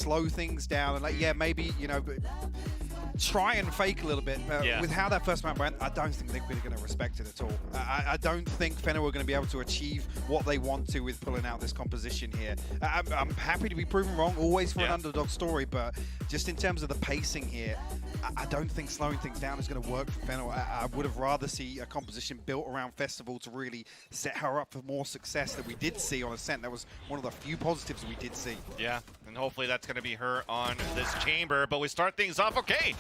slow things down and like, yeah, maybe, you know, try and fake a little bit. With how that first map went, I don't think Liquid are going to respect it at all. I don't think Fenner are going to be able to achieve what they want to with pulling out this composition here. I'm happy to be proven wrong, always for an underdog story, but just in terms of the pacing here, I don't think slowing things down is going to work for Fenner. I would have rather see a composition built around Festival to really set her up for more success that we did see on Ascent. That was one of the few positives we did see. Yeah, and hopefully that's going to be her on this chamber, but we start things off okay.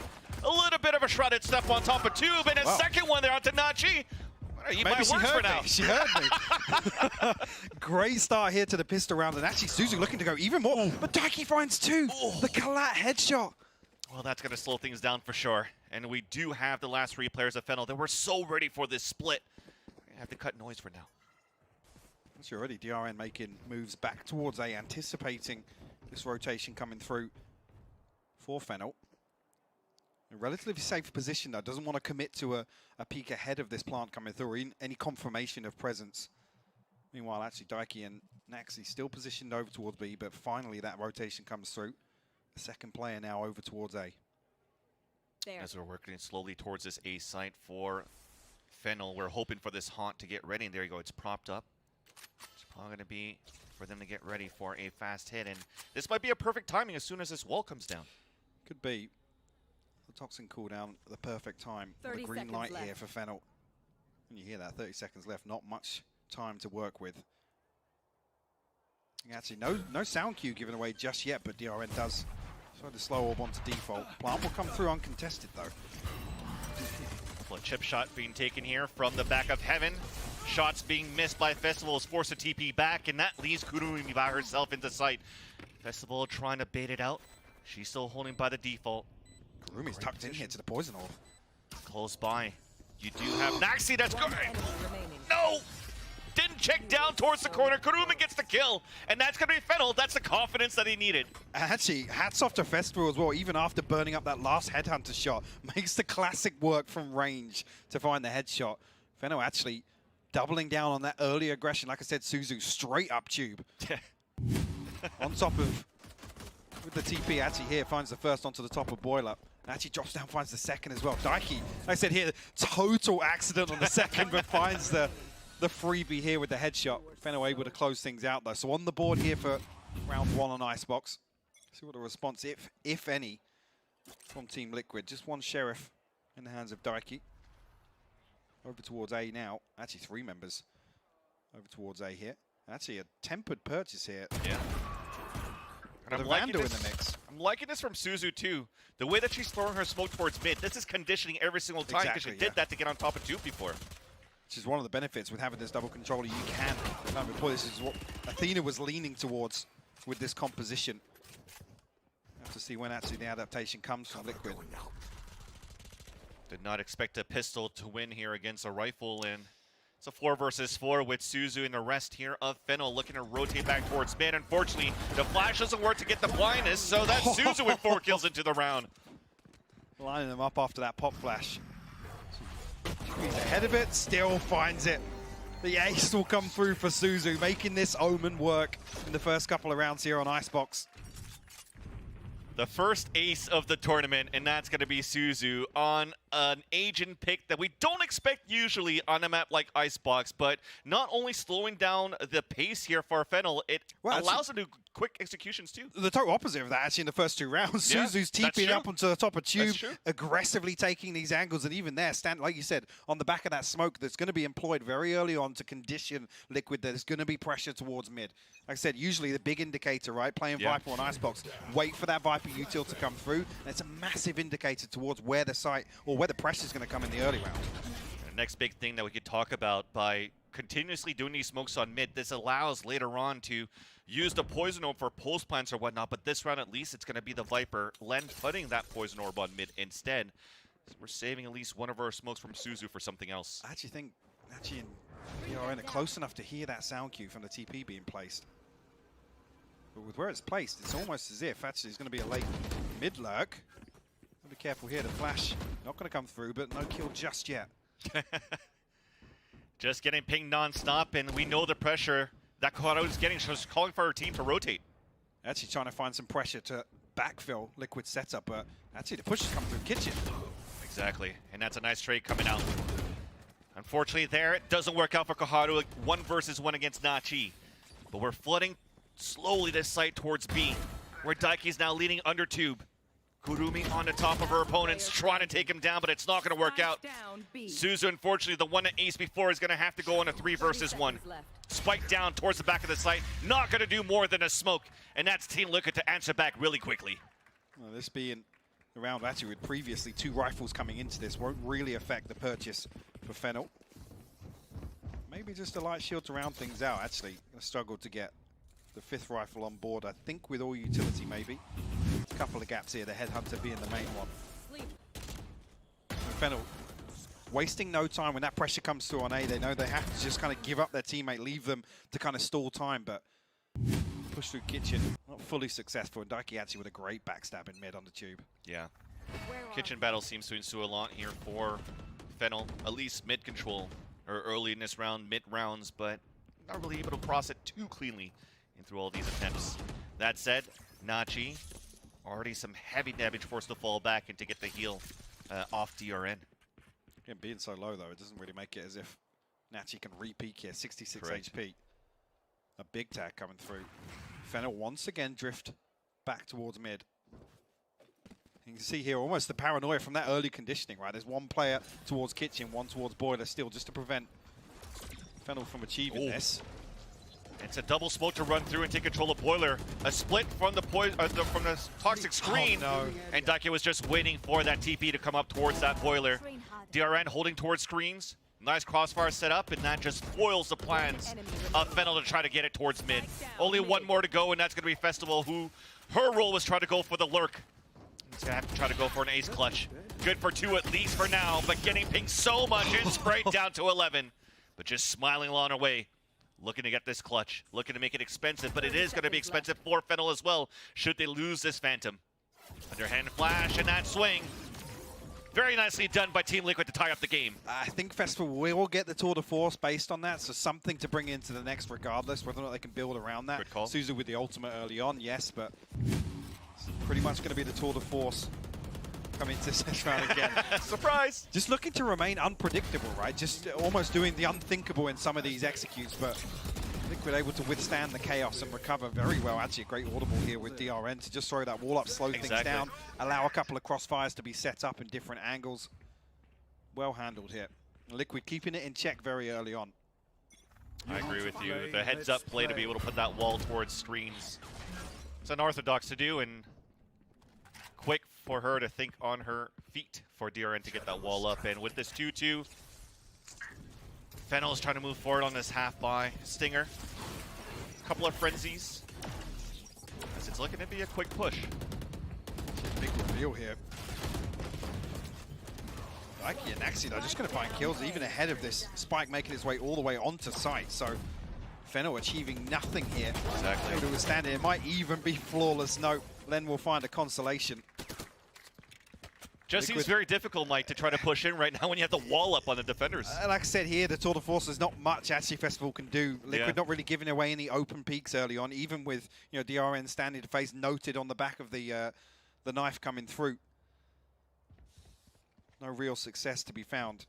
A little bit of a shredded step on top of Tube, and a second one there onto Nachi. Maybe my words for now. She heard me. Great start here to the pistol round, and actually Suzu looking to go even more. But Daiki finds two. The Kalat headshot. Well, that's going to slow things down for sure. And we do have the last three players of Fennel that were so ready for this split. I have to cut noise for now. That's already DRN making moves back towards A, anticipating this rotation coming through for Fennel. A relatively safe position though, doesn't want to commit to a peek ahead of this plant coming through or any confirmation of presence. Meanwhile, actually Daiki and Naxi still positioned over towards B, but finally that rotation comes through. The second player now over towards A. There. As we're working slowly towards this A site for Fennel, we're hoping for this haunt to get ready, and there you go, it's propped up. It's probably going to be for them to get ready for a fast hit, and this might be a perfect timing as soon as this wall comes down. Could be. The toxin cooldown at the perfect time. The green light left here for Fennel. And you hear that, 30 seconds left, not much time to work with. Actually, no sound cue given away just yet, but DRN does try to slow orb onto default. Plant will come through uncontested though. Well, a chip shot being taken here from the back of Heaven. Shots being missed by Festival is forced to TP back, and that leaves Kurumi by herself into sight. Festival trying to bait it out. She's still holding by the default. Kurumi's tucked in here to the poison orb. Close by. You do have Naxi, that's good. No! Didn't check down towards the corner. Kurumi gets the kill, and that's going to be Fennel. That's the confidence that he needed. And actually, hats off to Festival as well, even after burning up that last Headhunter shot. Makes the classic work from range to find the headshot. Fennel actually doubling down on that early aggression. Like I said, Suzu straight up tube. On top of, with the TP, actually here finds the first onto the top of Boiler. And actually drops down, finds the second as well. Daiki, like I said here, total accident on the second, but finds the freebie here with the headshot. Fennel able to close things out though. So on the board here for round one on IceBox. See what the response, if any, from Team Liquid. Just one Sheriff in the hands of Daiki. Over towards A now. Actually, three members over towards A here. Actually, a tempered purchase here. Yeah. And I'm liking this, in the mix. I'm liking this from Suzu too. The way that she's throwing her smoke towards mid. This is conditioning every single time because she did that to get on top of Tube before. Which is one of the benefits with having this double controller. You can deploy. This is what Athena was leaning towards with this composition. Have to see when actually the adaptation comes from Liquid. Did not expect a pistol to win here against a rifle, and it's a 4 versus 4 with Suzu and the rest here of Fennel looking to rotate back towards mid. Unfortunately, the flash doesn't work to get the blindness, so that's Suzu with 4 kills into the round. Lining them up after that pop flash. He's ahead of it, still finds it. The ace will come through for Suzu, making this Omen work in the first couple of rounds here on IceBox. The first ace of the tournament, and that's going to be Suzu on an agent pick that we don't expect usually on a map like IceBox, but not only slowing down the pace here for Fennel, it allows them to do quick executions too. The total opposite of that actually in the first 2 rounds. Yeah, Suzu's TPing up onto the top of Tube, aggressively taking these angles, and even there, like you said, on the back of that smoke that's going to be employed very early on to condition Liquid that there's going to be pressure towards mid. Like I said, usually the big indicator, right? Playing Viper on IceBox, wait for that Viper util to come through, and it's a massive indicator towards where the site or where the pressure is going to come in the early round. The next big thing that we could talk about, by continuously doing these smokes on mid, this allows later on to use the poison orb for pulse plants or whatnot, but this round at least it's going to be the Viper Len putting that poison orb on mid instead. So we're saving at least one of our smokes from Suzu for something else. I actually think in DRN close enough to hear that sound cue from the TP being placed. But with where it's placed, it's almost as if actually it's going to be a late mid lurk. Be careful here, the flash not going to come through, but no kill just yet. Just getting pinged non-stop, and we know the pressure that Colorado is getting, so just calling for our team to rotate. Actually trying to find some pressure to backfill Liquid's setup, but actually the push has come through Kitchen. Exactly, and that's a nice trade coming out. Unfortunately there, it doesn't work out for Koharu. 1 versus 1 against Nachi. But we're flooding slowly this site towards B, where Daiki's now leading under tube. Kurumi on the top of her opponents, trying to take him down, but it's not going to work out. Suzu, unfortunately, the one that aced before, is going to have to go on a 3 versus 1. Spike down towards the back of the site, not going to do more than a smoke, and that's Team Liquid to answer back really quickly. Well, this being the round actually with previously 2 rifles coming into this won't really affect the purchase for Fennel. Maybe just a light shield to round things out. Actually, a struggle to get the 5th rifle on board. I think with all utility maybe. A couple of gaps here, the headhunter being the main one. Fennel wasting no time when that pressure comes through on A. They know they have to just kind of give up their teammate, leave them to kind of stall time, but push through Kitchen, not fully successful. And Daiki actually with a great backstab in mid on the tube. Yeah. Kitchen battle seems to ensue a lot here for Fennel, at least mid control, or early in this round, mid rounds, but not really able to cross it too cleanly in through all these attempts. That said, Nachi, already some heavy damage forced to fall back and to get the heal off DRN. Again, being so low though, it doesn't really make it as if Nachi can re-peak here. 66 Correct. HP. A big tag coming through. Fennel once again drift back towards mid. You can see here almost the paranoia from that early conditioning, right? There's one player towards Kitchen, one towards Boiler still, just to prevent Fennel from achieving this. It's a double smoke to run through and take control of Boiler. A split from the toxic screen, no. And Daiki was just waiting for that TP to come up towards that Boiler. DRN holding towards screens. Nice crossfire set up, and that just foils the plans of Fennel to try to get it towards mid. Only one more to go, and that's going to be Festival, who her role was trying to go for the lurk. He's going to have to try to go for an ace clutch. Good for 2 at least for now, but getting pinged so much and sprayed down to 11. But just smiling along her way. Looking to get this clutch, looking to make it expensive, but it is going to be expensive for Fennel as well, should they lose this Phantom. Underhand flash and that swing. Very nicely done by Team Liquid to tie up the game. I think Festival will get the tour de force based on that, so something to bring into the next regardless, whether or not they can build around that. Good call. Suzu with the ultimate early on, yes, but it's pretty much going to be the tour de force coming into this round again. Surprise! Just looking to remain unpredictable, right? Just almost doing the unthinkable in some of these executes, but Liquid able to withstand the chaos and recover very well. Actually, a great audible here with DRN to just throw that wall up, slow things down, allow a couple of crossfires to be set up in different angles. Well handled here. Liquid keeping it in check very early on. I agree with you. The heads-up play to be able to put that wall towards screens. It's unorthodox to do, and quick for her to think on her feet for DRN to get that wall up. And with this 2-2, Fennel is trying to move forward on this half-by Stinger. A couple of frenzies. As it's looking to be a quick push. Big reveal here. Daiki and Naxi though, just going to find kills even ahead of this Spike making its way all the way onto site. So Fennel achieving nothing here. Exactly. Able to withstand it. It might even be flawless. No, Len will find a consolation. Just seems very difficult, Mike, to try to push in right now when you have the wall up on the defenders. Like I said here, the Tour de Force, there's not much actually Festival can do. Liquid not really giving away any open peaks early on, even with DRN standing to face noted on the back of the knife coming through. No real success to be found.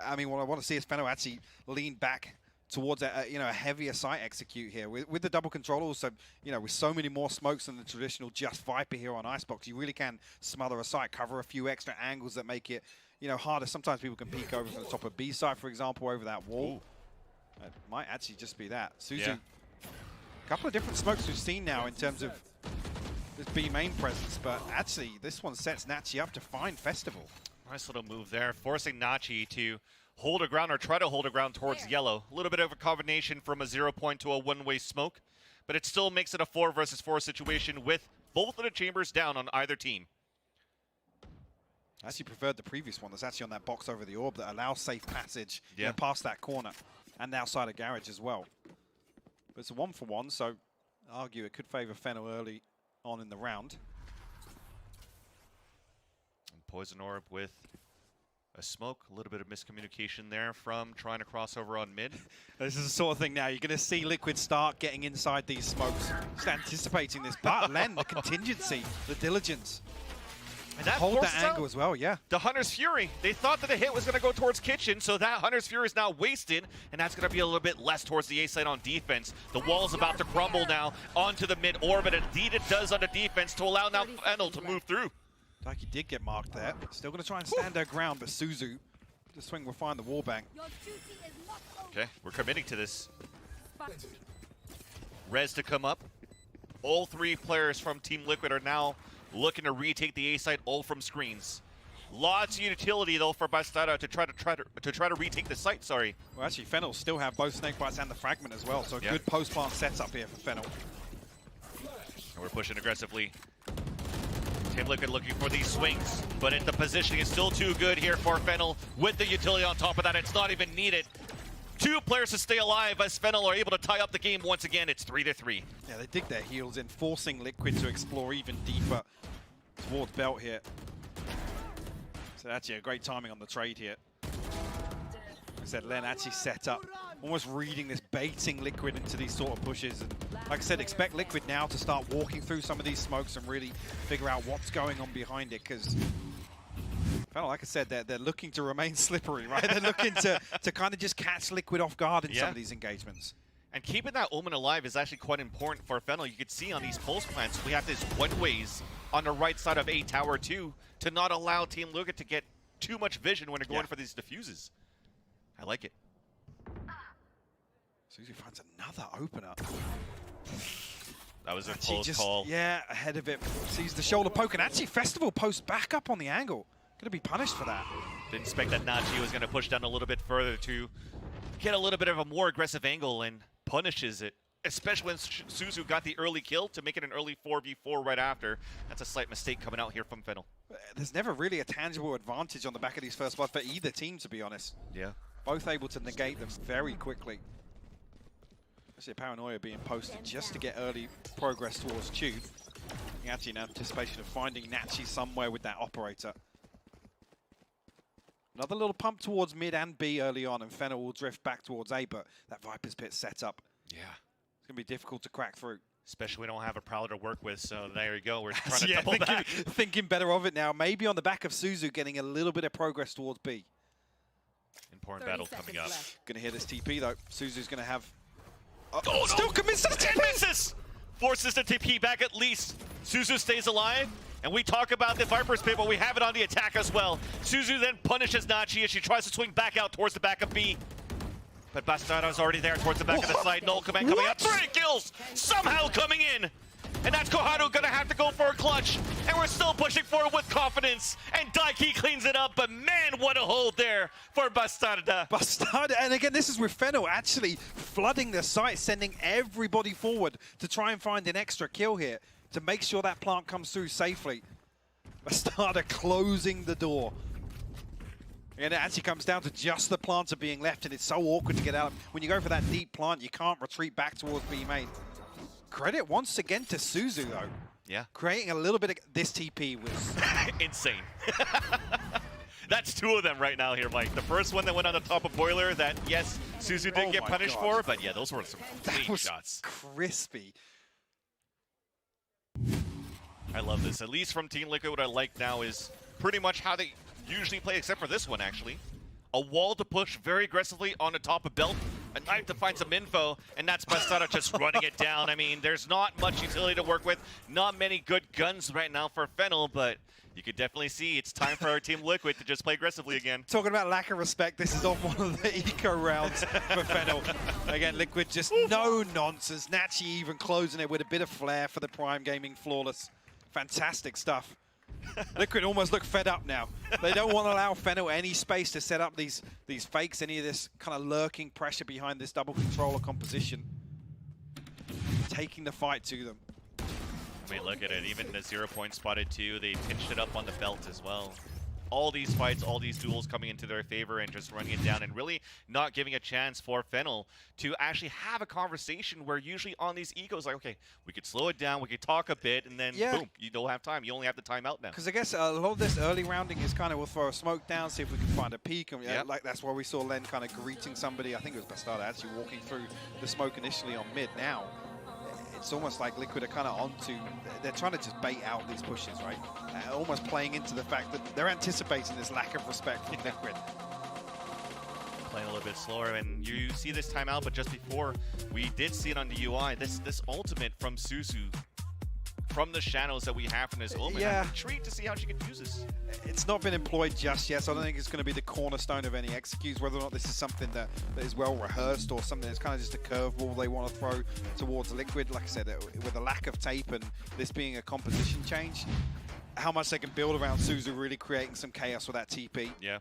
I mean, what I want to see is Fennel actually lean back towards a heavier site execute here with the double control. Also, with so many more smokes than the traditional just Viper here on IceBox, you really can smother a site, cover a few extra angles that make it harder. Sometimes people can peek over from the top of B site, for example, over that wall. It might actually just be that. Suzu, a couple of different smokes we've seen now in terms of this B main presence, but actually this one sets Nachi up to find Festival. Nice little move there, forcing Nachi to hold her ground or try to hold her ground towards yellow. A little bit of a combination from a 0 point to a one-way smoke, but it still makes it a 4 versus 4 situation with both of the chambers down on either team. I actually preferred the previous one that's actually on that box over the orb that allows safe passage past that corner and outside of garage as well. But it's a 1-for-1, so I argue it could favor Fennel early on in the round. And Poison Orb with a smoke, a little bit of miscommunication there from trying to cross over on mid. This is the sort of thing now. You're going to see Liquid start getting inside these smokes, just anticipating this. But Len, the contingency, the diligence. And that hold that forces angle out as well, yeah. the Hunter's Fury. They thought that the hit was going to go towards Kitchen, so that Hunter's Fury is now wasted, and that's going to be a little bit less towards the A side on defense. The wall's about to crumble now onto the mid orbit. Indeed it does on the defense to allow now Fennel to move through. Daiki did get marked there. Still going to try and stand her ground, but Suzu, the swing will find the wallbang. Okay, we're committing to this. Rez to come up. All three players from Team Liquid are now looking to retake the A site, all from screens. Lots of utility though for Bastarda to try to retake the site. Sorry. Well, actually, Fennel still have both snake bites and the fragment as well, so good post-plant setup here for Fennel. And we're pushing aggressively. Team Liquid looking for these swings, but the positioning is still too good here for Fennel. With the utility on top of that, it's not even needed. Two players to stay alive as Fennel are able to tie up the game once again. It's 3-3. Yeah, they dig their heels in, forcing Liquid to explore even deeper towards Belt here. So actually a great timing on the trade here. Like I said, Len actually set up, almost reading this, baiting Liquid into these sort of pushes. And like I said, expect Liquid now to start walking through some of these smokes and really figure out what's going on behind it, because like I said, they're looking to remain slippery, right? They're looking to kind of just catch Liquid off guard in some of these engagements. And keeping that Omen alive is actually quite important for Fennel. You can see on these pulse plants, we have this one-ways on the right side of A Tower 2 to not allow Team Liquid to get too much vision when they're going for these diffuses. I like it. Suzu finds another opener. That was a close call. Yeah, ahead of it. Sees the shoulder poke, and actually Festival posts back up on the angle. Going to be punished for that. Didn't expect that Nachi was going to push down a little bit further to get a little bit of a more aggressive angle, and punishes it. Especially when Suzu got the early kill to make it an early 4v4 right after. That's a slight mistake coming out here from Fennel. There's never really a tangible advantage on the back of these first bloods for either team, to be honest. Yeah. Both able to negate them very quickly. Actually, Paranoia being posted just to get early progress towards Tube. Actually in anticipation of finding Nachi somewhere with that operator. Another little pump towards mid and B early on, and Fennel will drift back towards A, but that Viper's Pit set up. Yeah. It's going to be difficult to crack through. Especially we don't have a Prowler to work with, so there you go. We're trying to double back. Thinking better of it now. Maybe on the back of Suzu getting a little bit of progress towards B. Important battle coming up. Going to hear this TP though. Suzu's going to have... Oh, still no. commits to the TP! And misses! Forces the TP back at least. Suzu stays alive. And we talk about the Viper's Pit, but we have it on the attack as well. Suzu then punishes Nachi as she tries to swing back out towards the back of B. But Bastardo's already there towards the back of the side. Null command coming up. 30 kills! Somehow coming in! And that's Koharu gonna have to go for a clutch. And we're still pushing forward with confidence. And Daiki cleans it up, but man, what a hold there for Bastarda. Bastarda, and again, this is with Fennel actually flooding the site, sending everybody forward to try and find an extra kill here to make sure that plant comes through safely. Bastarda closing the door. And it actually comes down to just the planter being left, and it's so awkward to get out. When you go for that deep plant, you can't retreat back towards B main. Credit once again to Suzu, though. Yeah. Creating a little bit of... This TP was... insane. That's two of them right now here, Mike. The first one that went on the top of Boiler that, yes, Suzu did get punished for, but yeah, those were some clean shots. Crispy. I love this. At least from Team Liquid, what I like now is pretty much how they usually play, except for this one, actually. A wall to push very aggressively on the top of Belt, a knife to find some info, and that's Bastarda just running it down. I mean, there's not much utility to work with, not many good guns right now for Fennel, but you could definitely see it's time for our Team Liquid to just play aggressively again. Talking about lack of respect, this is off one of the eco rounds for Fennel. Again, Liquid just no nonsense. Nachi even closing it with a bit of flair for the Prime Gaming Flawless. Fantastic stuff. Liquid almost look fed up now. They don't want to allow Fennel any space to set up these fakes, any of this kind of lurking pressure behind this double controller composition. Taking the fight to them. I mean, look at it. Even the 0 point spotted too. They pinched it up on the Belt as well. all these fights, all these duels coming into their favor and just running it down and really not giving a chance for Fennel to actually have a conversation where usually on these ecos, like, okay, we could slow it down, we could talk a bit, and then boom, you don't have time. You only have the timeout now. Because I guess a lot of this early rounding is kind of we'll throw a smoke down, see if we can find a peak. And like that's why we saw Len kind of greeting somebody. I think it was Bastardo actually walking through the smoke initially on mid. Now, it's almost like Liquid are kind of onto, they're trying to just bait out these pushes, right? Almost playing into the fact that they're anticipating this lack of respect from Liquid. Playing a little bit slower, and you see this timeout, but just before, we did see it on the UI, this ultimate from Suzu, from the shadows that we have from this Omen. I'm intrigued to see how she can use this. It's not been employed just yet, so I don't think it's going to be the cornerstone of any executes, whether or not this is something that is well rehearsed or something that's kind of just a curveball they want to throw towards Liquid. Like I said, with a lack of tape and this being a composition change, how much they can build around Suzu really creating some chaos with that TP. Yeah.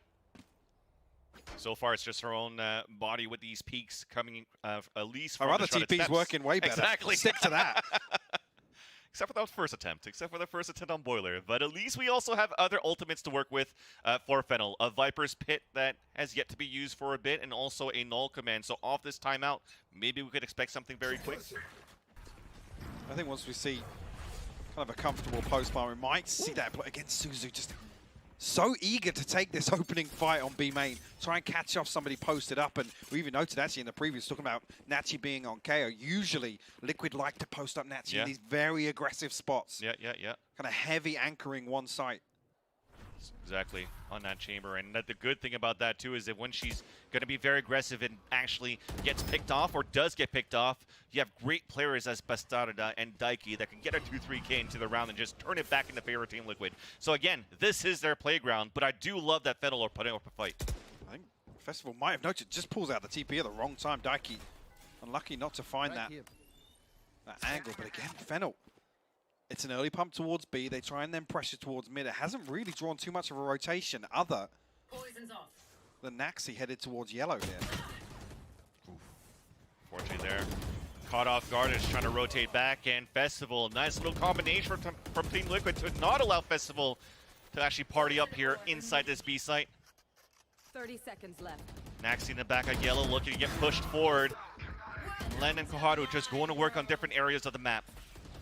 So far, it's just her own body with these peaks coming at least from our other TP's working way better. Exactly. Stick to that. Except for that first attempt. Except for the first attempt on Boiler. But at least we also have other ultimates to work with for Fennel. A Viper's Pit that has yet to be used for a bit, and also a null command. So off this timeout, maybe we could expect something very quick. I think once we see kind of a comfortable post-bar, we might see that against Suzu. Just so eager to take this opening fight on B main, try and catch off somebody posted up. And we even noted actually in the previous, talking about Nachi being on KO. Usually Liquid like to post up Nachi in these very aggressive spots. Yeah. Kind of heavy anchoring one site. Exactly, on that chamber. And the good thing about that too is that when she's going to be very aggressive and actually gets picked off or does get picked off, you have great players as Bastarda and Daiki that can get a 2-3K into the round and just turn it back into favor Team Liquid. So again, this is their playground, but I do love that Fennel are putting up a fight. I think Festival might have noticed, just pulls out the TP at the wrong time. Daiki unlucky not to find that angle, but again, Fennel. It's an early pump towards B. They try and then pressure towards mid. It hasn't really drawn too much of a rotation other than Naxi headed towards yellow here. Fortunately there. Caught off guard, is trying to rotate back, and Festival, nice little combination from Team Liquid to not allow Festival to actually party up here inside this B site. 30 seconds left. Naxi in the back of yellow, looking to get pushed forward. Len and Koharu just going to work on different areas of the map.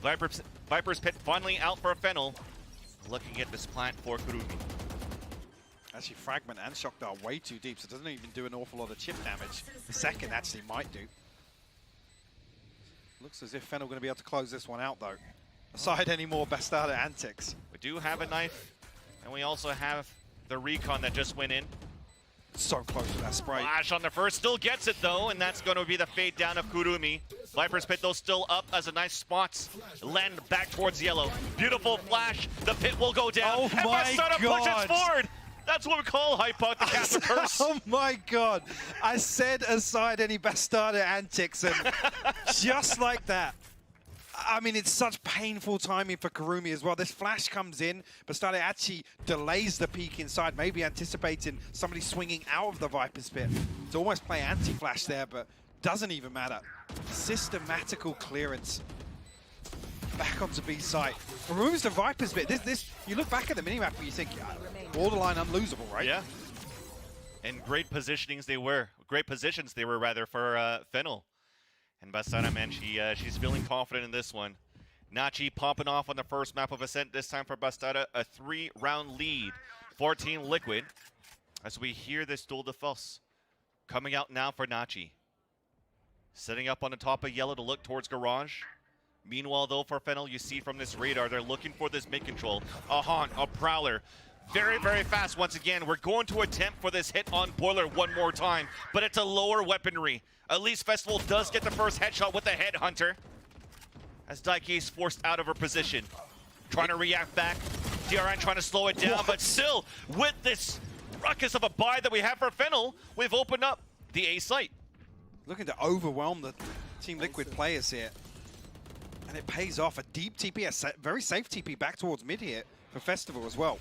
Viper's Pit finally out for a Fennel. Looking at this plant for Kurumi. Actually, Fragment and Shocked are way too deep, so it doesn't even do an awful lot of chip damage. The second actually might do. Looks as if Fennel going to be able to close this one out, though. Aside any more Bastardo antics. We do have a knife, and we also have the recon that just went in. So close to that spray. Flash on the first, still gets it though, and that's going to be the fade down of Kurumi. Viper's Pit though still up as a nice spot. Len back towards yellow. Beautiful flash. The pit will go down. Oh my God. Pushes forward. That's what we call Hypoc the cast of curse. Oh my God. I said aside any Bastardo antics, and just like that. I mean, it's such painful timing for Kurumi as well. This flash comes in, Bastardo actually delays the peek inside, maybe anticipating somebody swinging out of the Viper's Pit to almost play anti-flash there, but doesn't even matter. Systematical clearance. Back onto B site. Removes the Viper's Pit. This you look back at the minimap and you think, borderline unlosable, right? Yeah. And great positionings they were. Great positions they were, rather, for Fennel. And Bastarda, man, she's feeling confident in this one. Nachi popping off on the first map of Ascent, this time for Bastarda. A 3-round lead, 14 Liquid. As we hear this duel de force coming out now for Nachi. Setting up on the top of yellow to look towards Garage. Meanwhile, though, for Fennel, you see from this radar, they're looking for this mid control. A Haunt, a Prowler. Very, very fast once again. We're going to attempt for this hit on Boiler one more time, but it's a lower weaponry. At least Festival does get the first headshot with the Headhunter. As Daiki is forced out of her position. Trying to react back. DRN trying to slow it down, but still, with this ruckus of a buy that we have for Fennel, we've opened up the A site. Looking to overwhelm the Team Liquid players here. And it pays off. A deep TP, a very safe TP back towards mid here for Festival as well.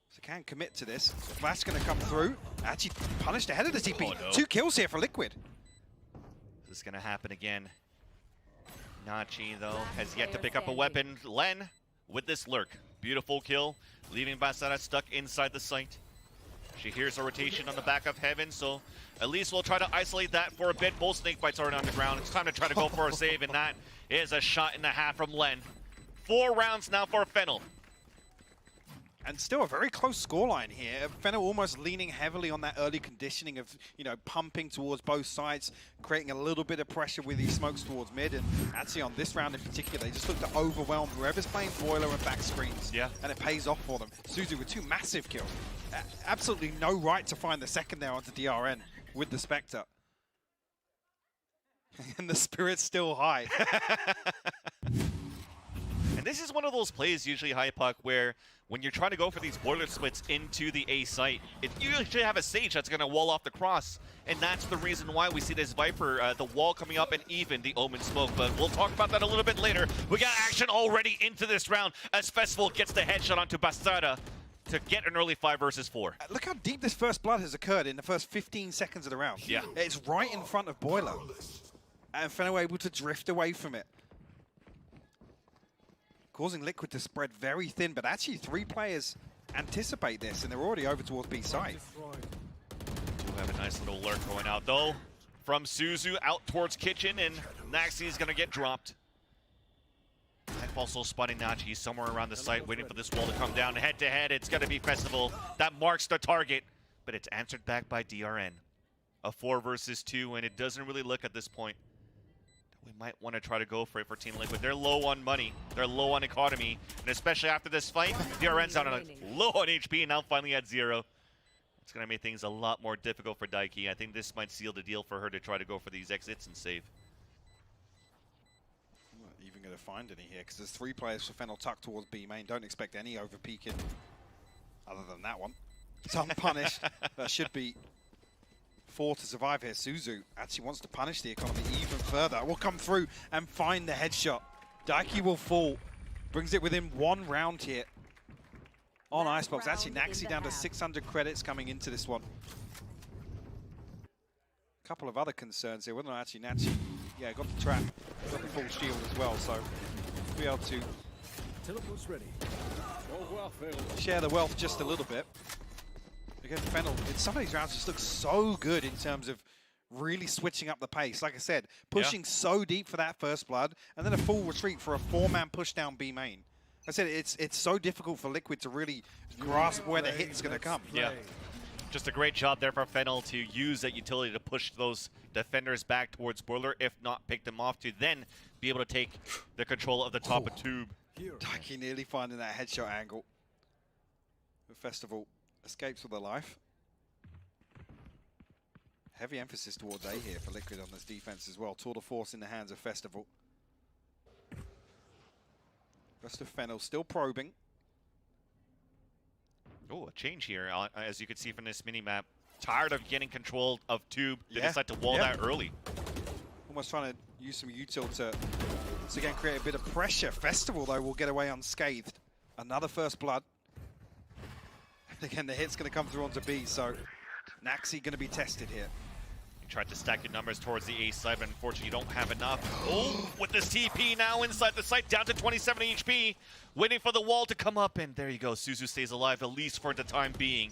So can commit to this. Flash going to come through. Actually punished ahead of the TP. Oh, no. 2 kills here for Liquid. This is going to happen again. Nachi, though, has yet to pick up a weapon. Len with this lurk. Beautiful kill, leaving Basara stuck inside the site. She hears a rotation on the back of Heaven, so at least we'll try to isolate that for a bit. Both snake bites already on the ground. It's time to try to go for a save, and that is a shot and a half from Len. 4 rounds now for Fennel. And still a very close scoreline here. Fennel almost leaning heavily on that early conditioning of, you know, pumping towards both sides, creating a little bit of pressure with these smokes towards mid. And actually on this round in particular, they just look to overwhelm whoever's playing Boiler and back screens. Yeah. And it pays off for them. Suzu with 2 massive kills. Absolutely no right to find the second there onto DRN with the Spectre. And the spirit's still high. And this is one of those plays, usually high puck, where when you're trying to go for these boiler splits into the A site, you usually have a Sage that's going to wall off the cross. And that's the reason why we see this Viper, the wall coming up, and even the Omen smoke. But we'll talk about that a little bit later. We got action already into this round as Festival gets the headshot onto Bastarda to get an early 5 versus 4. Look how deep this first blood has occurred in the first 15 seconds of the round. Yeah. It's right in front of Boiler. And Fennel able to drift away from it, causing Liquid to spread very thin, but actually 3 players anticipate this, and they're already over towards B side. Do have a nice little lurk going out, though, from Suzu out towards Kitchen, and Naxi is going to get dropped. Knife also spotting Nachi somewhere around the site, waiting for this wall to come down. Head-to-head, it's going to be Festival. That marks the target, but it's answered back by DRN. A 4 versus 2, and it doesn't really look at this point. We might want to try to go for it for Team Liquid. They're low on money. They're low on economy. And especially after this fight, DRN's down on low on HP and now finally at 0. It's going to make things a lot more difficult for Daiki. I think this might seal the deal for her to try to go for these exits and save. I'm not even going to find any here, because there's 3 players for Fennel tucked towards B main. Don't expect any over-peeking other than that one. It's unpunished. That should be 4 to survive here. Suzu actually wants to punish the economy even further. Will come through and find the headshot. Daiki will fall. Brings it within 1 round here on IceBox. Actually, Naxi down to 600 credits coming into this one. A couple of other concerns here. Whether or not actually Naxi, yeah, got the trap, got the full shield as well, so be able to share the wealth just a little bit. Again, Fennel, in some of these rounds, just looks so good in terms of really switching up the pace. Like I said, pushing so deep for that first blood, and then a full retreat for a 4-man push down B main. I said it's so difficult for Liquid to really grasp where the hit's going to come. Yeah, just a great job there for Fennel to use that utility to push those defenders back towards Boiler, if not pick them off, to then be able to take the control of the top of Tube. Daiki nearly finding that headshot angle. The Festival escapes with their life. Heavy emphasis towards A here for Liquid on this defense as well. Tour de force in the hands of Festival. Rest of Fennel still probing. Oh, a change here, as you can see from this mini-map. Tired of getting control of Tube. They decide to wall that early. Almost trying to use some util to again create a bit of pressure. Festival, though, will get away unscathed. Another first blood. Again, the hit's going to come through onto B, so Naxi going to be tested here. You tried to stack your numbers towards the A side, but unfortunately you don't have enough. Oh, with this TP now inside the site, down to 27 HP, waiting for the wall to come up, and there you go. Suzu stays alive, at least for the time being.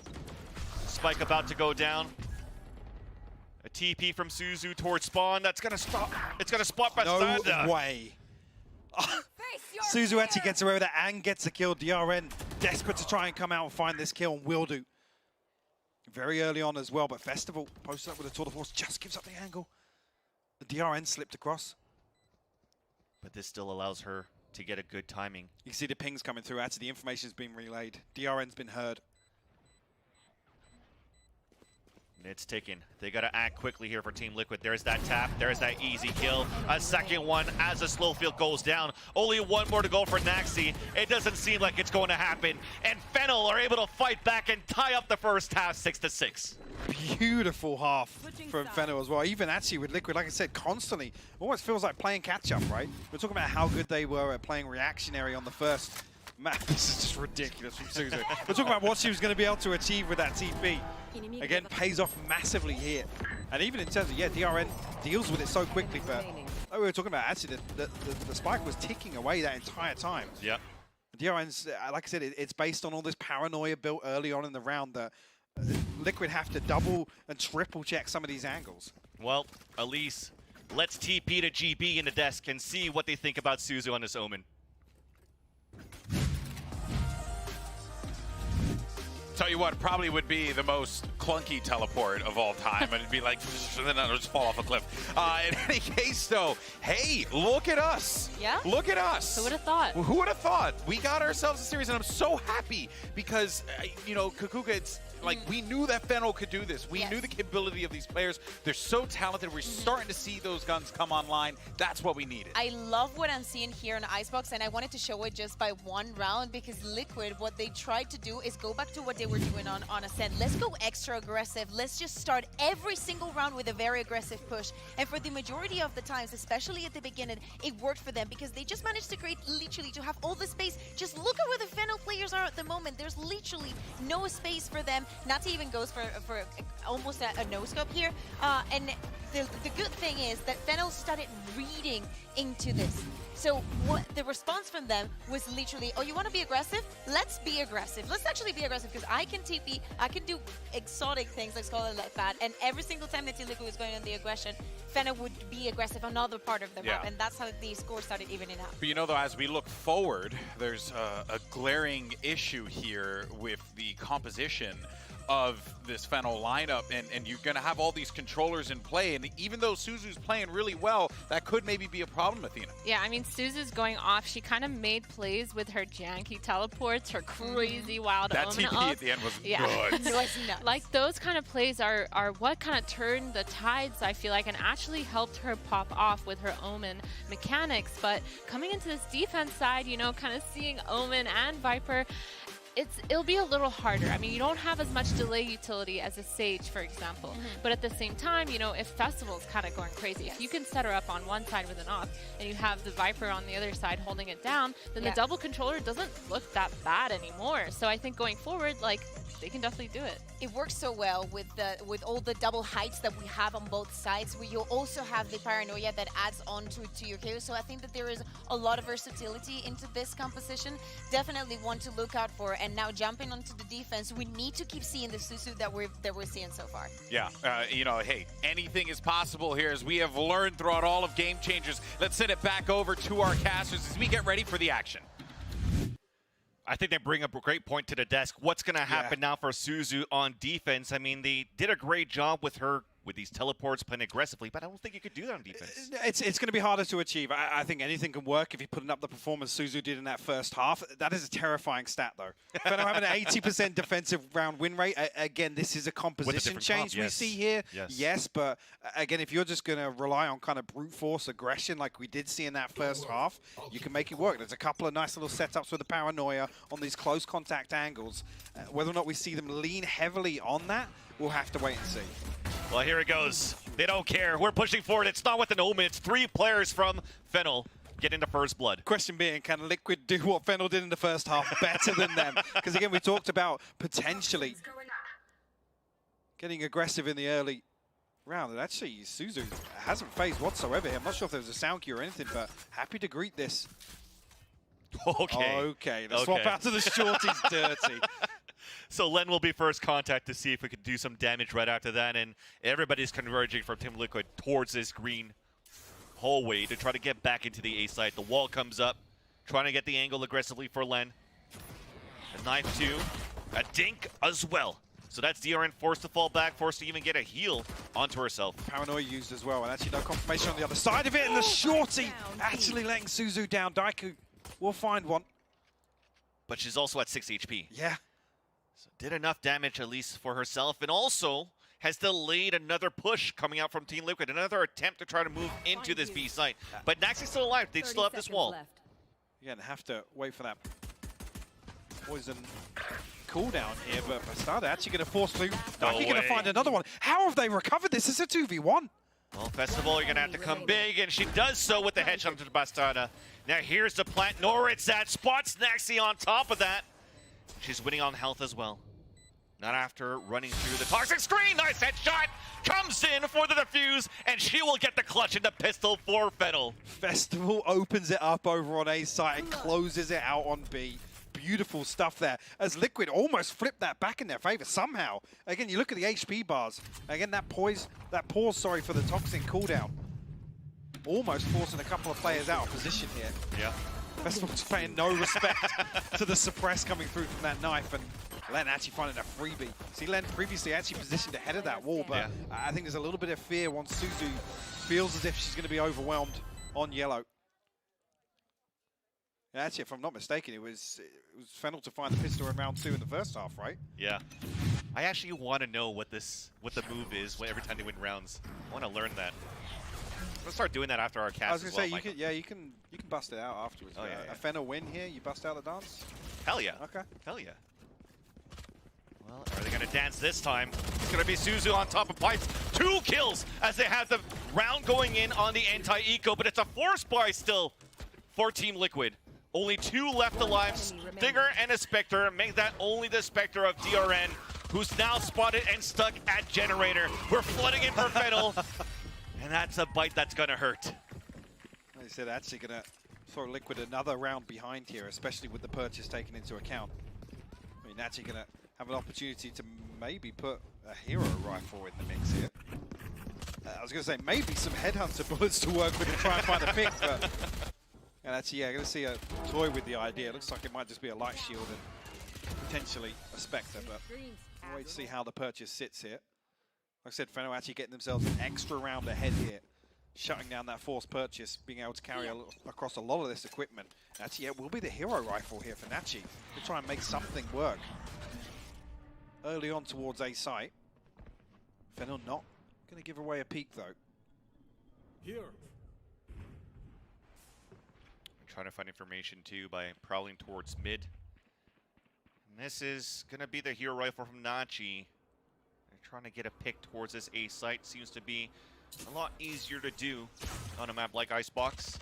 Spike about to go down. A TP from Suzu towards spawn. That's going to stop. It's going to spot Bastarda. No way. Suzu actually gets away with it and gets the kill. DRN desperate to try and come out and find this kill, and will do. Very early on as well, but Festival posted up with a tour de force, just gives up the angle. The DRN slipped across. But this still allows her to get a good timing. You can see the pings coming through. Actually, the information's been relayed. DRN's been heard. It's ticking. They got to act quickly here for Team Liquid. There's that tap. There's that easy kill. A second one as the slow field goes down. Only 1 more to go for Naxi. It doesn't seem like it's going to happen. And Fennel are able to fight back and tie up the first half 6-6. Beautiful half from Fennel as well. Even actually with Liquid, like I said, constantly. Almost feels like playing catch-up, right? We're talking about how good they were at playing reactionary on the first map. This is just ridiculous from Suzu. We're talking about what she was going to be able to achieve with that TP. Again, pays off massively here. And even in terms of, yeah, DRN deals with it so quickly, but like we were talking about, actually, the spike was ticking away that entire time. Yep. DRN's, like I said, it's based on all this paranoia built early on in the round that Liquid have to double and triple check some of these angles. Well, Elise, let's TP to GB in the desk and see what they think about Suzu on this Omen. Tell you what, probably would be the most clunky teleport of all time. And it'd be like, then it'll just fall off a cliff. In any case, though, hey, look at us. Yeah? Look at us. Who would have thought? Who would have thought? We got ourselves a series, and I'm so happy because, you know, Kakuga, it's like we knew that Fennel could do this. We knew the capability of these players. They're so talented. We're starting to see those guns come online. That's what we needed. I love what I'm seeing here on IceBox, and I wanted to show it just by one round because Liquid, what they tried to do is go back to what they were doing on Ascent. Let's go extra aggressive. Let's just start every single round with a very aggressive push. And for the majority of the times, especially at the beginning, it worked for them because they just managed to create, literally, to have all the space. Just look at where the Fennel players are at the moment. There's literally no space for them. Nati even goes for almost a no-scope here. And the good thing is that Fennel started reading into this. So what the response from them was literally, oh, you want to be aggressive? Let's be aggressive. Let's actually be aggressive because I can TP, I can do exotic things, let's call it like that. And every single time that Team Liquid was going on the aggression, Fennel would be aggressive on another part of the map. And that's how the score started evening out. But you know, though, as we look forward, there's a glaring issue here with the composition of this Fennel lineup, and you're going to have all these controllers in play, and even though Suzu's playing really well, that could maybe be a problem, Athena. Yeah, I mean, Suzu's going off. She kind of made plays with her janky teleports, her crazy wild That Omen TP ult. at the end was Yeah. good. It was nuts. Like, those kind of plays are what kind of turned the tides, I feel like, and actually helped her pop off with her Omen mechanics. But coming into this defense side, you know, kind of seeing Omen and Viper, it'll be a little harder. I mean, you don't have as much delay utility as a Sage, for example. But at the same time, you know, if Festival's kind of going crazy, if you can set her up on one side with an off, and you have the Viper on the other side holding it down, then the double controller doesn't look that bad anymore. So I think going forward, like, they can definitely do it. It works so well with all the double heights that we have on both sides, where you also have the paranoia that adds on to your KO. So I think that there is a lot of versatility into this composition. Definitely one to look out for. And now jumping onto the defense, we need to keep seeing the Suzu that we're seeing so far. Yeah, you know, hey, anything is possible here, as we have learned throughout all of Game Changers. Let's send it back over to our casters as we get ready for the action. I think they bring up a great point to the desk. What's going to happen now for Suzu on defense? I mean, they did a great job with her with these teleports playing aggressively, but I don't think you could do that on defense. It's going to be harder to achieve. I think anything can work if you're putting up the performance Suzu did in that first half. That is a terrifying stat, though. Fennel having an 80% defensive round win rate. Again, this is a composition change we see here. Yes, but again, if you're just going to rely on kind of brute force aggression like we did see in that first half, you can make it work. There's a couple of nice little setups with the paranoia on these close contact angles. Whether or not we see them lean heavily on that, we'll have to wait and see. Well, here it goes. They don't care. We're pushing forward. It's not with an Omen. It's 3 players from Fennel getting the first blood. Question being, can Liquid do what Fennel did in the first half better than them? Because again, we talked about potentially getting aggressive in the early round. And actually, Suzu hasn't phased whatsoever here. I'm not sure if there was a sound cue or anything, but happy to greet this. Okay. The swap out to the shorty's dirty. So Len will be first contact to see if we could do some damage right after that, and everybody's converging from Team Liquid towards this green hallway to try to get back into the A site. The wall comes up, trying to get the angle aggressively for Len. A knife too, a dink as well. So that's DRN forced to fall back, forced to even get a heal onto herself. Paranoia used as well, and actually no confirmation on the other side of it, and the shorty actually letting Suzu down. Daiku will find one. But she's also at 6 HP. Yeah. So did enough damage at least for herself, and also has delayed another push coming out from Team Liquid, another attempt to try to move into this B site. But Naxi's still alive. They still have this wall. Again, have to wait for that poison cooldown here, but Bastarda actually going to force through. Daiku going to find another one. How have they recovered this? It's a 2v1. Well, Festival, you're going to have to come big, and she does so with the headshot into the Bastarda. Now here's the plant. Noritz that spots Naxi on top of that. She's winning on health as well. Not after running through the toxic screen. Nice headshot. Comes in for the defuse, and she will get the clutch in the pistol for Fennel. Festival opens it up over on A site and closes it out on B. Beautiful stuff there, as Liquid almost flipped that back in their favor somehow. Again, you look at the HP bars. Again, that pause, for the toxin cooldown. Almost forcing a couple of players out of position here. Yeah. Festival's paying no respect to the suppress coming through from that knife, and Len actually finding a freebie. See, Len previously actually positioned ahead of that wall, but I think there's a little bit of fear once Suzu feels as if she's going to be overwhelmed on yellow. And actually, if I'm not mistaken, it was Fennel to find the pistol in round 2 in the first half, right? Yeah. I actually want to know what the move is every time they win rounds. I want to learn that. We'll start doing that after our cast. I was going as to say, you can bust it out afterwards. Oh, yeah. A Fennel win here, you bust out the dance? Hell yeah. Okay. Hell yeah. Well, are they going to dance this time? It's going to be Suzu on top of Pipes. 2 kills as they have the round going in on the anti-eco, but it's a force buy still for Team Liquid. Only 2 left alive. Stinger and a Spectre make that only the Spectre of DRN, who's now spotted and stuck at Generator. We're flooding in for Fennel, and that's a bite that's going to hurt. Like I said, actually going to throw Liquid another round behind here, especially with the purchase taken into account. I mean, actually going to have an opportunity to maybe put a hero rifle in the mix here. I was going to say maybe some headhunter bullets to work with to try and find a pick, but and actually, yeah, going to see a toy with the idea. It looks like it might just be a light shield and potentially a Spectre, but we'll wait to see how the purchase sits here. Like I said, Fennel actually getting themselves an extra round ahead here, shutting down that forced purchase, being able to carry across a lot of this equipment. Actually, yeah, it will be the hero rifle here for Nachi to try and make something work. Early on towards A site. Fennel not going to give away a peek, though. Here. Trying to find information too by prowling towards mid. And this is going to be the hero rifle from Nachi. They're trying to get a pick towards this A site. Seems to be a lot easier to do on a map like IceBox.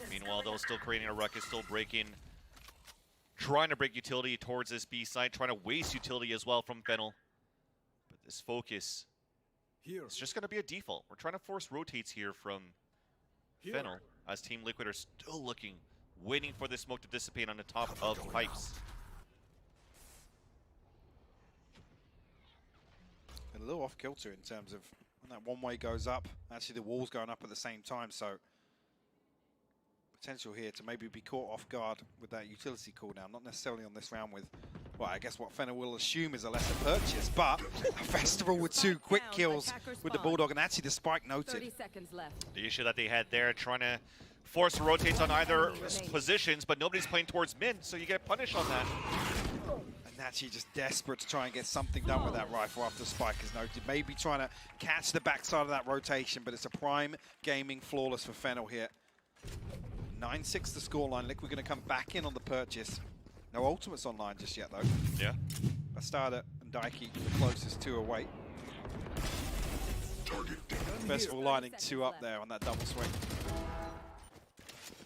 Meanwhile, they're still creating a ruckus, still breaking, trying to break utility towards this B site, trying to waste utility as well from Fennel. But this focus is just going to be a default. We're trying to force rotates here from Fennel, as Team Liquid are still looking, waiting for the smoke to dissipate on the top of Pipes. A little off kilter in terms of when that one way goes up. Actually, the wall's going up at the same time, so potential here to maybe be caught off guard with that utility cooldown. Not necessarily on this round with, well, I guess what Fennel will assume is a lesser purchase, but a Festival with 2 quick kills with the Bulldog, and actually the spike noted. 30 seconds left. The issue that they had there, trying to force rotates on either positions, but nobody's playing towards mid, so you get punished on that. And Nachi just desperate to try and get something done with that rifle after spike is noted. Maybe trying to catch the backside of that rotation, but it's a prime gaming flawless for Fennel here. 9-6 the scoreline. Liquid going to come back in on the purchase. No ultimates online just yet, though. Yeah. Bastarda and Daiki the closest 2 away. Festival lining 2 up there on that double swing.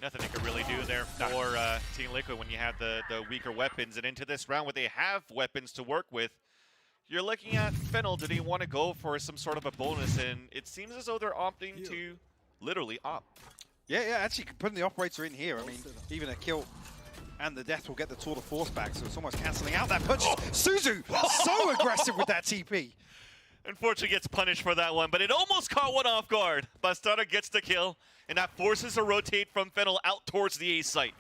Nothing they could really do there for Team Liquid when you have the weaker weapons. And into this round where they have weapons to work with, you're looking at Fennel. Do they want to go for some sort of a bonus? And it seems as though they're opting to literally opt. Yeah, actually putting the operator in here. I mean, even a kill and the death will get the tour de force back, so it's almost cancelling out that purchase. Suzu, so aggressive with that TP. Unfortunately gets punished for that one, but it almost caught one off guard. Bastarda gets the kill, and that forces a rotate from Fennel out towards the A site.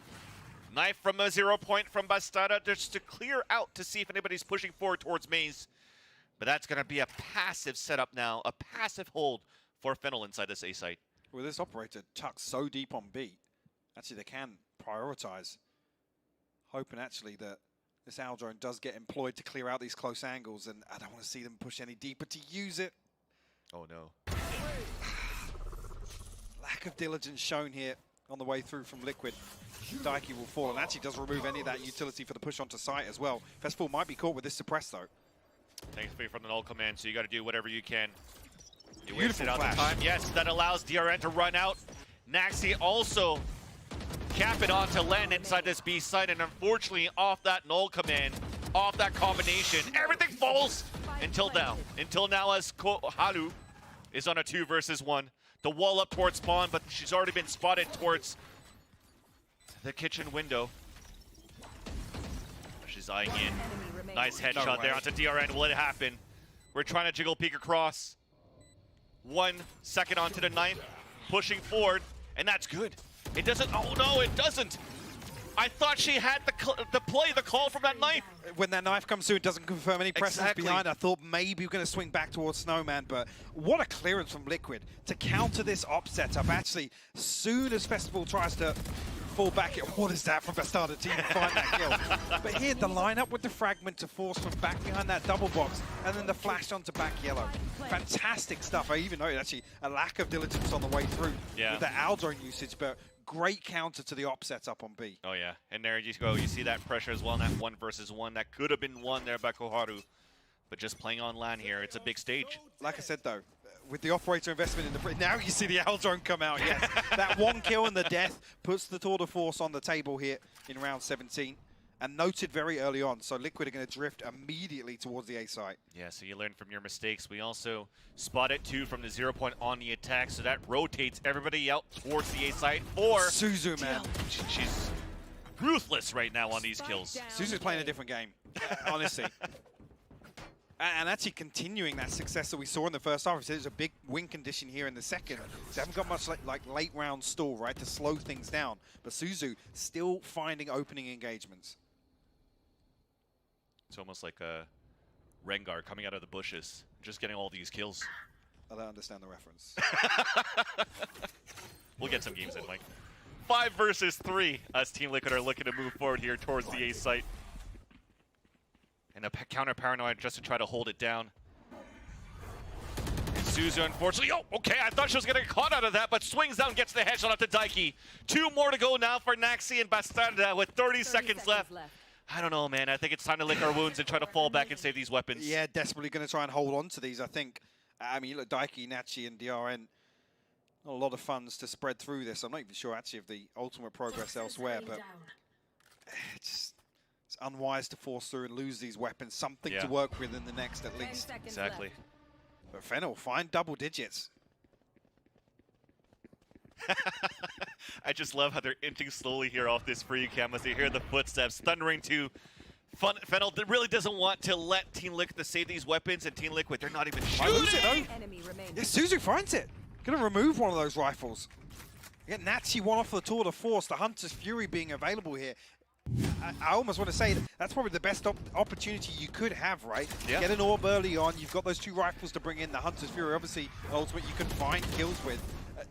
Knife from a 0 point from Bastarda just to clear out to see if anybody's pushing forward towards Maze. But that's going to be a passive setup now, a passive hold for Fennel inside this A site. With this operator tucked so deep on B, actually they can prioritize. Hoping actually that this Owl drone does get employed to clear out these close angles, and I don't want to see them push any deeper to use it. Oh no. Lack of diligence shown here on the way through from Liquid. Daiki will fall, and actually does remove any of that utility for the push onto site as well. Festival might be caught with this suppress though. Thankfully from the null command, so you got to do whatever you can. You Beautiful wasted out the flash. time. Yes, that allows DRN to run out. Naxi also cap it onto Len inside this B site, and unfortunately off that null command, off that combination. Everything falls until now. Until now as Halu is on a 2 versus 1. The wall up towards spawn, but she's already been spotted towards the kitchen window. She's eyeing in. Nice headshot there onto DRN. Will it happen? We're trying to jiggle peek across. 1 second onto the knife, pushing forward, and that's good. It doesn't, oh no, it doesn't. I thought she had the call from that knife. When that knife comes through, it doesn't confirm any presence behind. I thought maybe we're going to swing back towards Snowman, but what a clearance from Liquid to counter this op setup. Actually, soon as Festival tries to fall back, what is that from Bastarda team to find that kill? But here, the lineup with the fragment to force from back behind that double box, and then the flash onto back yellow. Fantastic stuff. I even noted actually a lack of diligence on the way through with the Aldrone usage, but great counter to the op setup on B. Oh yeah, and there you go. You see that pressure as well in that 1 versus 1. That could have been won there by Koharu. But just playing on LAN here, it's a big stage. Like I said though, with the operator investment in the... Now you see the Aldrone come out, yes. That 1 kill and the death puts the tour de force on the table here in round 17. And noted very early on, so Liquid are going to drift immediately towards the A site. Yeah, so you learn from your mistakes. We also spot it too from the 0 point on the attack, so that rotates everybody out towards the A site. Or Suzu, man. She's ruthless right now on these kills. Suzu's playing a different game, honestly. And actually continuing that success that we saw in the first half. There's a big win condition here in the second. So they haven't got much like late round stall, right, to slow things down. But Suzu still finding opening engagements. It's almost like a Rengar coming out of the bushes, just getting all these kills. I don't understand the reference. We'll get some games in, Mike. 5 versus 3 as Team Liquid are looking to move forward here towards the A site. And a counter paranoid just to try to hold it down. And Suzu, unfortunately, oh, okay, I thought she was going to get caught out of that, but swings down, gets the headshot off to Daiki. 2 more to go now for Naxi and Bastarda with 30 seconds left. I don't know, man. I think it's time to lick our wounds and try to fall back and save these weapons. Yeah, desperately going to try and hold on to these, I think. I mean, look, Daiki, Nachi, and DRN, not a lot of funds to spread through this. I'm not even sure, actually, of the ultimate progress elsewhere, but it's unwise to force through and lose these weapons. Something to work with in the next, at least. Exactly. But Fennel, find double digits. I just love how they're inching slowly here off this free cam as they hear the footsteps thundering to Fennel. That really doesn't want to let Team Liquid save these weapons, and Team Liquid, they're not even shooting. Yes, Suzu finds it. Gonna remove one of those rifles. Get Nazi one off the tour de force. The Hunter's Fury being available here. I almost want to say that's probably the best opportunity you could have, right? Yeah. Get an orb early on. You've got those 2 rifles to bring in. The Hunter's Fury, obviously, ultimate you can find kills with.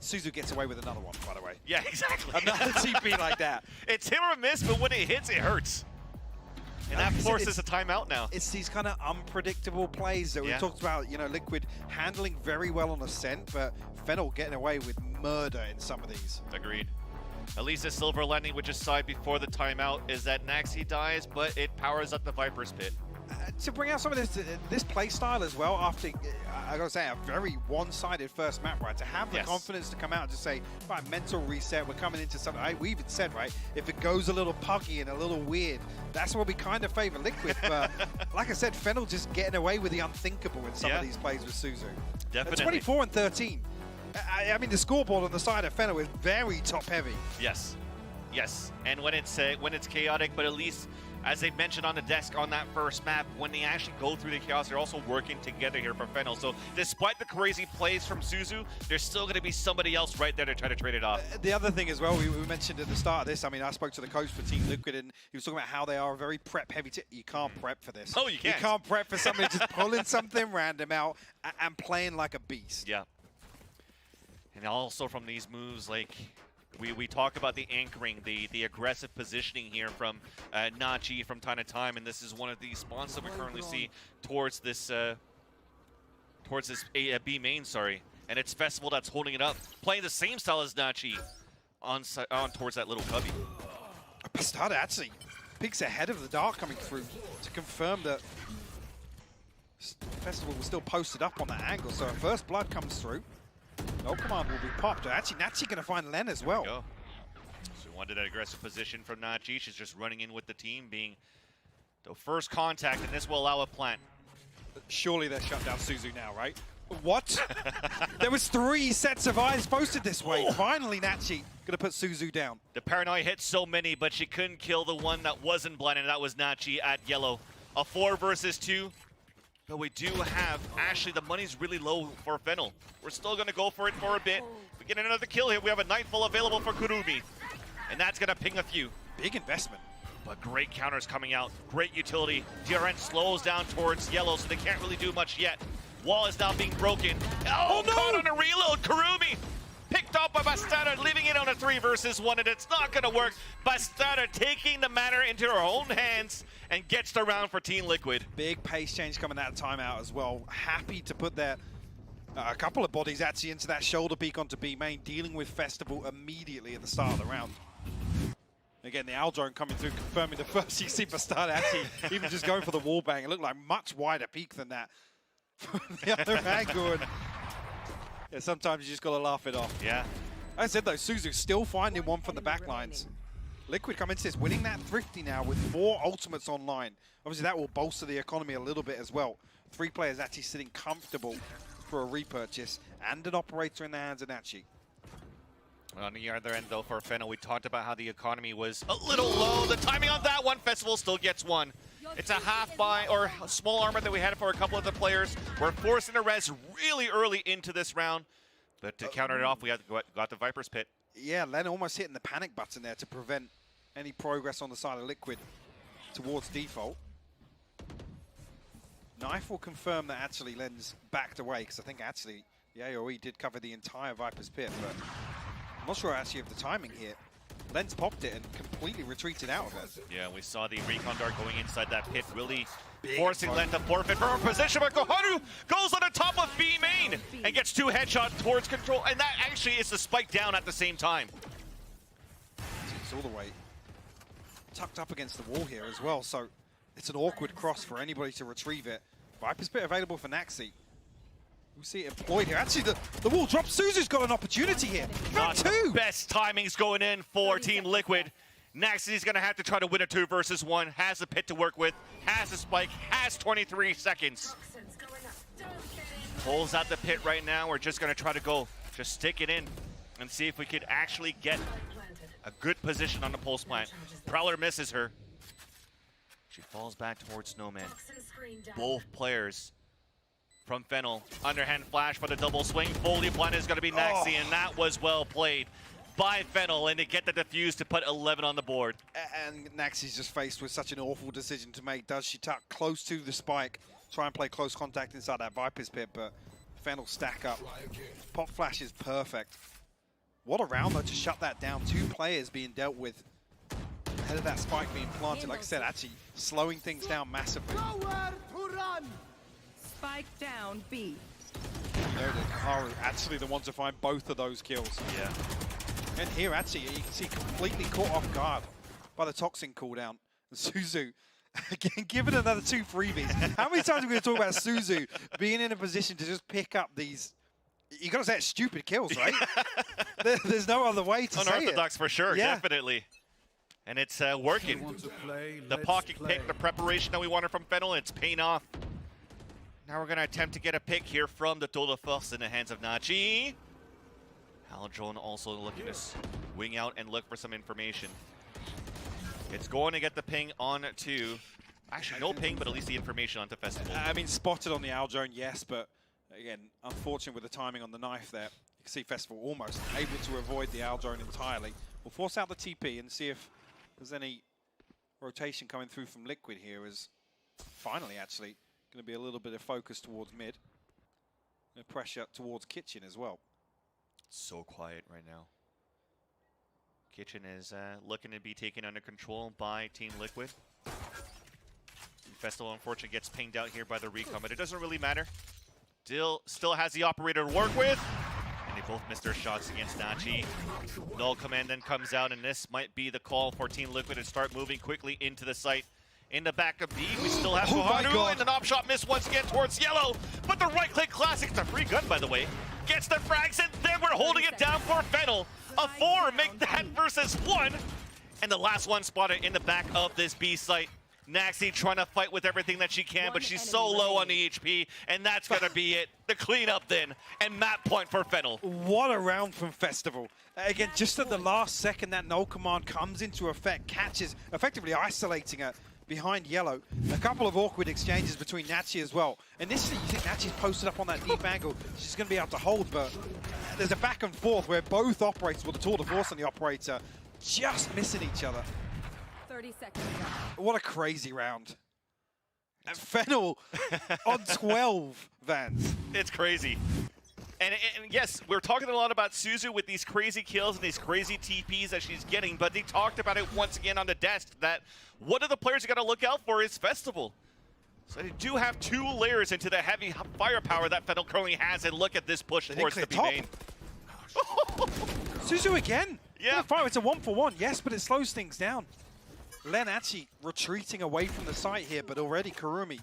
Suzu gets away with another one, by the way. Yeah, exactly. Another TP like that. It's hit or miss, but when it hits, it hurts. And that forces a timeout now. It's these kind of unpredictable plays that we talked about, you know, Liquid handling very well on Ascent, but Fennel getting away with murder in some of these. Agreed. At least the silver landing, which is side before the timeout, is that Naxi dies, but it powers up the Viper's Pit. To bring out some of this play style as well, after, I gotta say, a very one-sided first map, right? To have the confidence to come out and just say, right, mental reset, we're coming into something. We even said, right, if it goes a little puggy and a little weird, that's what we kind of favor Liquid. But like I said, Fennel just getting away with the unthinkable in some of these plays with Suzu. Definitely. 24 and 13. I mean, the scoreboard on the side of Fennel is very top-heavy. Yes. Yes. And when it's chaotic, but at least, as they mentioned on the desk on that first map, when they actually go through the chaos, they're also working together here for Fennel. So despite the crazy plays from Suzu, there's still going to be somebody else right there to try to trade it off. The other thing as well, we mentioned at the start of this, I mean, I spoke to the coach for Team Liquid, and he was talking about how they are a very prep-heavy team. You can't prep for this. Oh, you can't. You can't prep for somebody just pulling something random out and playing like a beast. Yeah. And also from these moves, like, we talk about the anchoring, the aggressive positioning here from Nachi from time to time, and this is one of the spawns that we currently see towards this B main, sorry. And it's Festival that's holding it up, playing the same style as Nachi on towards that little cubby. Bastarda actually peeks ahead of the Dark coming through to confirm that Festival was still posted up on that angle, so first blood comes through. No command will be popped. Actually, Nachi going to find Len as well. So we wanted that aggressive position from Nachi. She's just running in with the team, being The first contact, and this will allow a plant. Surely they're shut down Suzu now, right? What? There was 3 sets of eyes posted this way. Finally, Nachi gonna put Suzu down. The paranoia hit so many, but she couldn't kill the one that wasn't blind, and that was Nachi at yellow. A 4 versus 2. But we do have, actually, the money's really low for Fennel. We're still gonna go for it for a bit. If we get another kill here, we have a Nightfall available for Kurumi. And that's gonna ping a few. Big investment. But great counters coming out. Great utility. DRN slows down towards yellow, so they can't really do much yet. Wall is now being broken. Oh, no! Caught on a reload. Kurumi picked up by Bastarda, leaving it on a 3 versus 1, and it's not going to work. Bastarda taking the matter into her own hands and gets the round for Team Liquid. Big pace change coming out of timeout as well. Happy to put their a couple of bodies actually into that shoulder peek onto B main, dealing with Festival immediately at the start of the round. Again, the Owl drone coming through, confirming the first you see Bastarda actually even just going for the wall bang. It looked like much wider peak than that from the other angle. And yeah, sometimes you just got to laugh it off. Yeah. As I said though, Suzu still finding one from the back lines. Liquid come into this, winning that Thrifty now with 4 ultimates online. Obviously that will bolster the economy a little bit as well. 3 players actually sitting comfortable for a repurchase and an operator in the hands of Nachi. On the other end, though, for Fennel, we talked about how the economy was a little low. The timing on that one, Festival still gets one. It's a half buy or a small armor that we had for a couple of the players. We're forcing a res really early into this round. But to counter it off, we got the Viper's Pit. Yeah, Len almost hitting the panic button there to prevent any progress on the side of Liquid towards default. Knife will confirm that actually Len's backed away, because I think actually the AoE did cover the entire Viper's Pit, but I'm not sure actually of the timing here. Len's popped it and completely retreated out of it. Yeah, we saw the recon dart going inside that pit, really forcing Len to forfeit from her position, but Koharu goes on the top of B main and gets 2 headshots towards control, and that actually is the spike down at the same time. It's all the way tucked up against the wall here as well, so it's an awkward cross for anybody to retrieve it. Viper's Pit available for Naxi. We see it employed here. Actually, the wall drops. Suzu's got an opportunity here. Not 2. the best timings going in for Team Liquid. Naxi's going to have to try to win a 2 versus 1. Has a pit to work with. Has a spike. Has 23 seconds. Pulls out the pit right now. We're just going to try to go. Just stick it in and see if we could actually get a good position on the pulse plant. Prowler misses her. She falls back towards Snowman. Both players from Fennel. Underhand flash for the double swing. Fully blind is going to be Naxi, and that was well played by Fennel, and to get the defuse to put 11 on the board. And Naxi's just faced with such an awful decision to make. Does she tuck close to the spike, try and play close contact inside that Viper's Pit, but Fennel stack up. Pop flash is perfect. What a round though to shut that down. 2 players being dealt with ahead of that spike being planted. Like I said, actually slowing things down massively. Spike down B. You know that Kaharu actually the one to find both of those kills. Yeah. And here actually you can see completely caught off guard by the Toxin cooldown. And Suzu again given another 2 freebies. How many times are we going to talk about Suzu being in a position to just pick up these, you got to say it's stupid kills, right? There's no other way to say it. Unorthodox for sure, Yeah. definitely. And it's working. The pocket pick, the preparation that we wanted from Fennel, it's paying off. Now we're going to attempt to get a pick here from the Tour de Force in the hands of Nachi. Aldron also looking to wing out and look for some information. It's going to get the ping on to, actually no ping, but at least the information onto Festival. I mean, spotted on the Owl drone, yes, but again, unfortunate with the timing on the knife there. You can see Festival almost able to avoid the Owl drone entirely. We'll force out the TP and see if there's any rotation coming through from Liquid here, as finally actually going to be a little bit of focus towards mid. And pressure towards Kitchen as well. So quiet right now. Kitchen is looking to be taken under control by Team Liquid. Festival unfortunately gets pinged out here by the recon, but it doesn't really matter. Still has the operator to work with. And they both missed their shots against Nachi. Null command then comes out, and this might be the call for Team Liquid to start moving quickly into the site. In the back of B, we still have Koharu, and an op shot miss once again towards yellow. But the right-click classic, it's a free gun, by the way, gets the frags, and then we're holding it down for Fennel. A 4 make that versus 1. And the last one spotted in the back of this B site. Naxi trying to fight with everything that she can, but she's so enemy low on the HP, and that's going to be it. The cleanup then, and map point for Fennel. What a round from Festival. Again, just at the last second, that null command comes into effect, catches, effectively isolating her behind yellow. A couple of awkward exchanges between Nachi as well. Initially, you think Nachi's posted up on that deep angle. She's going to be able to hold, but there's a back and forth where both operators, with the tour de force on the operator, just missing each other. 30 seconds left. What a crazy round. And Fennel on 12 Vans. It's crazy. And yes, we're talking a lot about Suzu with these crazy kills and these crazy TPs that she's getting, but they talked about it once again on the desk that one of the players you got to look out for is Festival. So they do have 2 layers into the heavy firepower that Fennel currently has, and look at this push towards the B main. Suzu again. Yeah. Fire, it's a 1-for-1, yes, but it slows things down. Len actually retreating away from the site here, but already Kurumi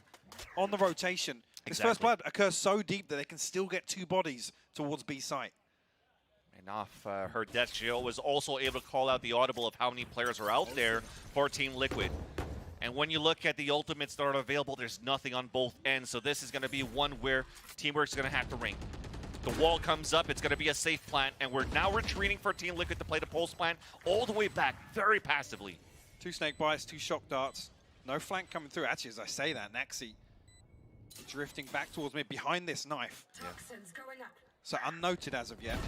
on the rotation. His first blood occurs so deep that they can still get 2 bodies towards B site. And off her death, Jill was also able to call out the audible of how many players are out there for Team Liquid. And when you look at the ultimates that are available, there's nothing on both ends. So this is going to be one where Teamwork's going to have to ring. The wall comes up, it's going to be a safe plant, and we're now retreating for Team Liquid to play the pulse plant all the way back, very passively. 2 snake bites, 2 shock darts. No flank coming through. Actually, as I say that, Naxi drifting back towards me behind this knife. Toxins going up. So unnoted as of yet.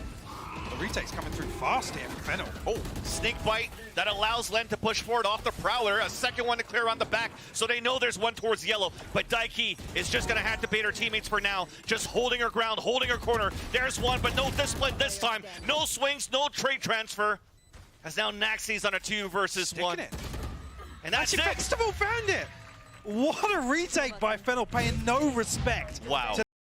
The retake's coming through fast here for Fennel. Oh, snake bite that allows Len to push forward off the Prowler. A second one to clear around the back, so they know there's one towards yellow. But Daiki is just going to have to bait her teammates for now. Just holding her ground, holding her corner. There's one, but no discipline this time. No swings, no trade transfer. As now Naxi's on a 2 versus 1. It. And that's Actually, it. Festival found it. What a retake by Fennel, paying no respect. Wow. to